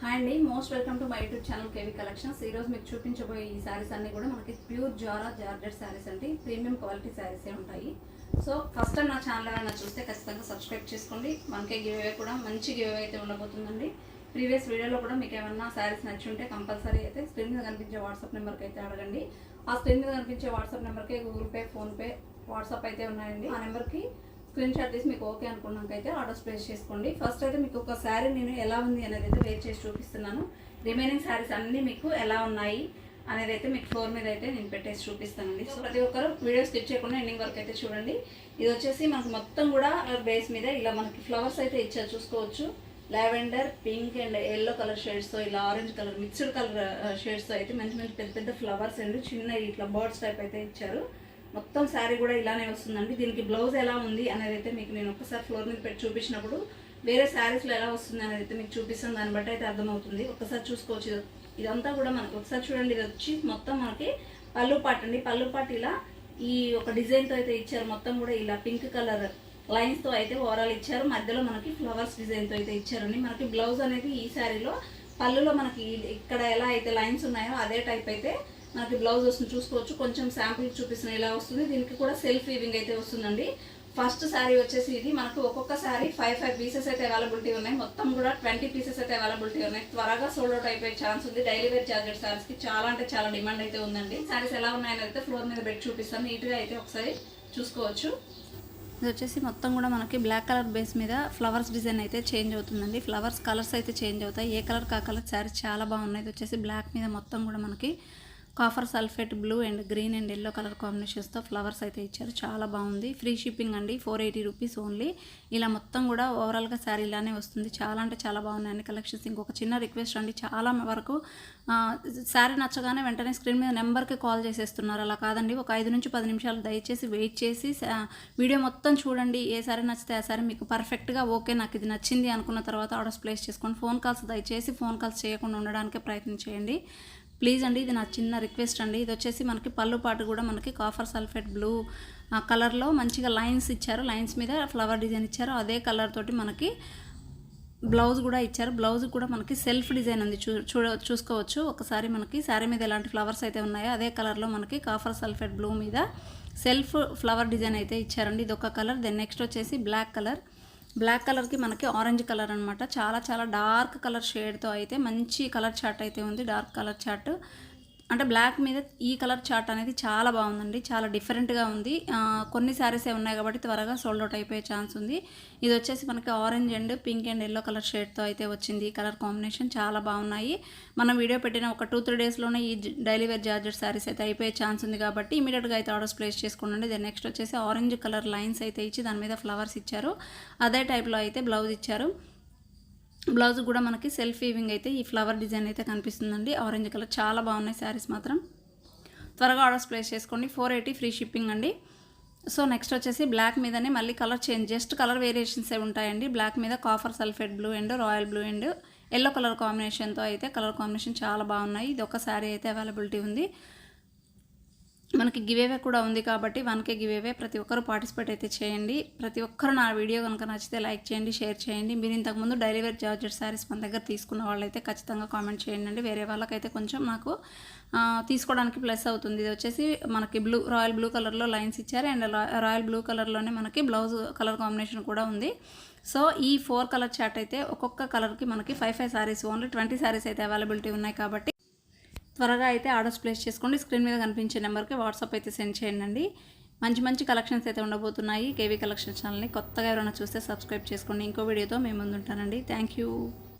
Hi అండి, most welcome to my YouTube channel KV collections. ఈరోజు మీకు చూపించబోయే ఈ శారీస్ అన్నీ కూడా మనకి ప్యూర్ జార్జెట్ శారీస్ అండి. ప్రీమియం క్వాలిటీ శారీసే ఉంటాయి. సో ఫస్ట్ టైం నా ఛానల్ ఏమైనా చూస్తే ఖచ్చితంగా సబ్స్క్రైబ్ చేసుకోండి. మనకే గివ్ కూడా మంచి గివ్ అయితే ఉండబోతుందండి. ప్రీవియస్ వీడియోలో కూడా మీకు ఏమన్నా శారీస్ నచ్చి ఉంటే కంపల్సరీ అయితే స్క్రీన్ మీద కనిపించే వాట్సాప్ నెంబర్కి అయితే అడగండి. ఆ స్క్రీన్ మీద కనిపించే వాట్సాప్ నెంబర్కి గూగుల్ పే, ఫోన్పే, వాట్సాప్ అయితే ఉన్నాయండి. ఆ నెంబర్కి స్క్రీన్ షాట్ తీసి మీకు ఓకే అనుకున్నాకైతే ఆర్డర్స్ ప్లేస్ చేసుకోండి. ఫస్ట్ అయితే మీకు ఒక శారీ నేను ఎలా ఉంది అనేది అయితే వేర్ చేసి చూపిస్తున్నాను. రిమైనింగ్ శారీస్ అన్నీ మీకు ఎలా ఉన్నాయి అనేది అయితే మీకు ఫ్లోర్ మీద అయితే నేను పెట్టేసి చూపిస్తానండి. సో ప్రతి ఒక్కరు వీడియో స్కిప్ చేయకుండా ఎండింగ్ వరకు అయితే చూడండి. ఇది వచ్చేసి మనకు మొత్తం కూడా బేస్ మీద ఇలా మనకి ఫ్లవర్స్ అయితే ఇచ్చారు, చూసుకోవచ్చు. Lavender, pink and yellow colour షేడ్స్తో, ఇలా ఆరెంజ్ కలర్ మిక్స్డ్ కలర్ షేడ్స్తో అయితే మంచి మంచి పెద్ద పెద్ద ఫ్లవర్స్ అండ్ చిన్న ఇట్లా బర్డ్స్ టైప్ అయితే ఇచ్చారు. మొత్తం శారీ కూడా ఇలానే వస్తుందండి. దీనికి బ్లౌజ్ ఎలా ఉంది అనేది అయితే మీకు నేను ఒక్కసారి ఫ్లోర్ మీద పెట్టి చూపించినప్పుడు వేరే శారీస్లో ఎలా వస్తుంది అనేది అయితే మీకు చూపిస్తాను. దాన్ని బట్టి అయితే అర్థమవుతుంది. ఒకసారి చూసుకోవచ్చు. ఇదంతా కూడా మనకి ఒకసారి చూడండి. ఇది వచ్చి మొత్తం మనకి పళ్ళు పాట్ అండి. పళ్ళు పాట్ ఇలా ఈ ఒక డిజైన్తో అయితే ఇచ్చారు. మొత్తం కూడా ఇలా పింక్ కలర్ లైన్స్తో అయితే ఓవరాల్ ఇచ్చారు. మధ్యలో మనకి ఫ్లవర్స్ డిజైన్తో అయితే ఇచ్చారండి. మనకి బ్లౌజ్ అనేది ఈ శారీలో పళ్ళులో మనకి ఇక్కడ ఎలా అయితే లైన్స్ ఉన్నాయో అదే టైప్ అయితే మనకి బ్లౌజ్ వస్తుంది, చూసుకోవచ్చు. కొంచెం శాంపుల్ చూపిస్తున్నాయి, ఇలా వస్తుంది. దీనికి కూడా సెల్ఫ్ వీవింగ్ అయితే వస్తుందండి. ఫస్ట్ శారీ వచ్చేసి ఇది మనకు ఒక్కొక్క శారీ 5 పీసెస్ అయితే అవైలబిలిటీ ఉన్నాయి. మొత్తం కూడా 20 పీసెస్ అయితే అవైలబిలిటీ ఉన్నాయి. త్వరగా సోల్డ్ అవుట్ అయిపోయే ఛాన్స్ ఉంది. డైలీ వేర్ జార్జెట్ శారీస్కి చాలా అంటే చాలా డిమాండ్ అయితే ఉందండి. శారీస్ ఎలా ఉన్నాయని అయితే ఫ్లోర్ మీద పెట్టి చూపిస్తాను. నీట్గా అయితే ఒకసారి చూసుకోవచ్చు. ఇది వచ్చేసి మొత్తం కూడా మనకి బ్లాక్ కలర్ బేస్ మీద ఫ్లవర్స్ డిజైన్ అయితే చేంజ్ అవుతుందండి. ఫ్లవర్స్ కలర్స్ అయితే చేంజ్ అవుతాయి. ఏ కలర్ కా కలర్ శారీస్ చాలా బాగున్నాయి. ఇది వచ్చేసి బ్లాక్ మీద మొత్తం కూడా మనకి copper sulphate blue and green and yellow colour కాంబినేషన్స్తో ఫ్లవర్స్ అయితే ఇచ్చారు. చాలా బాగుంది. ఫ్రీ షిప్పింగ్ అండి. 480 రూపీస్ ఓన్లీ. ఇలా మొత్తం కూడా ఓవరాల్గా శారీ ఇలానే వస్తుంది. చాలా అంటే చాలా బాగున్నాయి అన్ని కలెక్షన్స్. ఇంకొక చిన్న రిక్వెస్ట్ అండి, చాలా వరకు శారీ నచ్చగానే వెంటనే స్క్రీన్ మీద నెంబర్కి కాల్ చేసేస్తున్నారు. అలా కాదండి, ఒక 5 నుంచి 10 నిమిషాలు దయచేసి వెయిట్ చేసి వీడియో మొత్తం చూడండి. ఏ శారీ నచ్చితే ఆ శారీ మీకు పర్ఫెక్ట్గా ఓకే నాకు ఇది నచ్చింది అనుకున్న తర్వాత ఆర్డర్స్ ప్లేస్ చేసుకోండి. ఫోన్ కాల్స్ దయచేసి ఫోన్ కాల్స్ చేయకుండా ఉండడానికే ప్రయత్నం చేయండి ప్లీజ్ అండి. ఇది నా చిన్న రిక్వెస్ట్ అండి. ఇది వచ్చేసి మనకి పళ్ళు పాటు కూడా మనకి కాఫర్ సల్ఫేట్ బ్లూ కలర్లో మంచిగా లైన్స్ ఇచ్చారు. లైన్స్ మీద ఫ్లవర్ డిజైన్ ఇచ్చారు. అదే కలర్ తోటి మనకి బ్లౌజ్ కూడా ఇచ్చారు. బ్లౌజ్ కూడా మనకి సెల్ఫ్ డిజైన్ ఉంది, చూసుకోవచ్చు. ఒకసారి మనకి శారీ మీద ఎలాంటి ఫ్లవర్స్ అయితే ఉన్నాయో అదే కలర్లో మనకి కాఫర్ సల్ఫేట్ బ్లూ మీద సెల్ఫ్ ఫ్లవర్ డిజైన్ అయితే ఇచ్చారండి. ఇది ఒక కలర్. దెన్ నెక్స్ట్ వచ్చేసి బ్లాక్ కలర్. బ్లాక్ కలర్కి మనకి ఆరెంజ్ కలర్ అనమాట. చాలా చాలా డార్క్ కలర్ షేడ్తో అయితే మంచి కలర్ చార్ట్ అయితే ఉంది. డార్క్ కలర్ చార్ట్ అంటే బ్లాక్ మీద ఈ కలర్ చార్ట్ అనేది చాలా బాగుందండి. చాలా డిఫరెంట్గా ఉంది. కొన్ని శారీసే ఉన్నాయి కాబట్టి త్వరగా సోల్డ్ అవుట్ అయిపోయే ఛాన్స్ ఉంది. ఇది వచ్చేసి మనకి orange and pink and yellow colour షేడ్తో అయితే వచ్చింది. ఈ కలర్ కాంబినేషన్ చాలా బాగున్నాయి. మనం వీడియో పెట్టిన ఒక 2-3 డేస్లోనే ఈ డైలీ వేర్ జార్జెట్ శారీస్ అయితే అయిపోయే ఛాన్స్ ఉంది కాబట్టి ఇమీడియట్గా అయితే ఆర్డర్స్ ప్లేస్ చేసుకోండి. దెన్ నెక్స్ట్ వచ్చేసి ఆరెంజ్ కలర్ లైన్స్ అయితే ఇచ్చి దాని మీద ఫ్లవర్స్ ఇచ్చారు. అదే టైప్లో అయితే బ్లౌజ్ ఇచ్చారు. బ్లౌజ్ కూడా మనకి సెల్ఫ్ వీవింగ్ అయితే ఈ ఫ్లవర్ డిజైన్ అయితే కనిపిస్తుందండి. ఆరెంజ్ కలర్ చాలా బాగున్నాయి శారీస్ మాత్రం. త్వరగా ఆర్డర్స్ ప్లేస్ చేసుకోండి. 480 ఫ్రీ షిప్పింగ్ అండి. సో నెక్స్ట్ వచ్చేసి బ్లాక్ మీదనే మళ్ళీ colour change, just colour variations ఏ ఉంటాయండి. బ్లాక్ మీద copper sulphate blue and royal blue and yellow colour కాంబినేషన్తో అయితే కలర్ కాంబినేషన్ చాలా బాగున్నాయి. ఇది ఒక శారీ అయితే అవైలబిలిటీ ఉంది. మనకి గివేవే కూడా ఉంది కాబట్టి 1K గివేవే. ప్రతి ఒక్కరు పార్టిసిపేట్ అయితే చేయండి. ప్రతి ఒక్కరు నా వీడియో కనుక నచ్చితే లైక్ చేయండి, షేర్ చేయండి. మీరు ఇంతకుముందు డైలీ వేర్ జార్జెట్ శారీస్ మన దగ్గర తీసుకున్న వాళ్ళైతే ఖచ్చితంగా కామెంట్ చేయండి. వేరే వాళ్ళకైతే కొంచెం నాకు తీసుకోవడానికి ప్లస్ అవుతుంది. ఇది వచ్చేసి మనకి రాయల్ బ్లూ కలర్లో లైన్స్ ఇచ్చారు అండ్ రాయల్ బ్లూ కలర్లోనే మనకి బ్లౌజ్ కలర్ కాంబినేషన్ కూడా ఉంది. సో ఈ 4 కలర్ చార్ట్ అయితే ఒక్కొక్క కలర్కి మనకి 5 శారీస్ ఓన్లీ 20 శారీస్ అయితే అవైలబిలిటీ ఉన్నాయి కాబట్టి త్వరగా అయితే ఆర్డర్స్ ప్లేస్ చేసుకోండి. స్క్రీన్ మీద కనిపించే నెంబర్కి వాట్సాప్ అయితే సెండ్ చేయండి. మంచి మంచి కలెక్షన్స్ అయితే ఉండబోతున్నాయి. కేవీ కలెక్షన్ ఛానల్ని కొత్తగా ఎవరైనా చూస్తే సబ్స్క్రైబ్ చేసుకోండి. ఇంకో వీడియోతో మేము ముందుంటానండి. Thank you.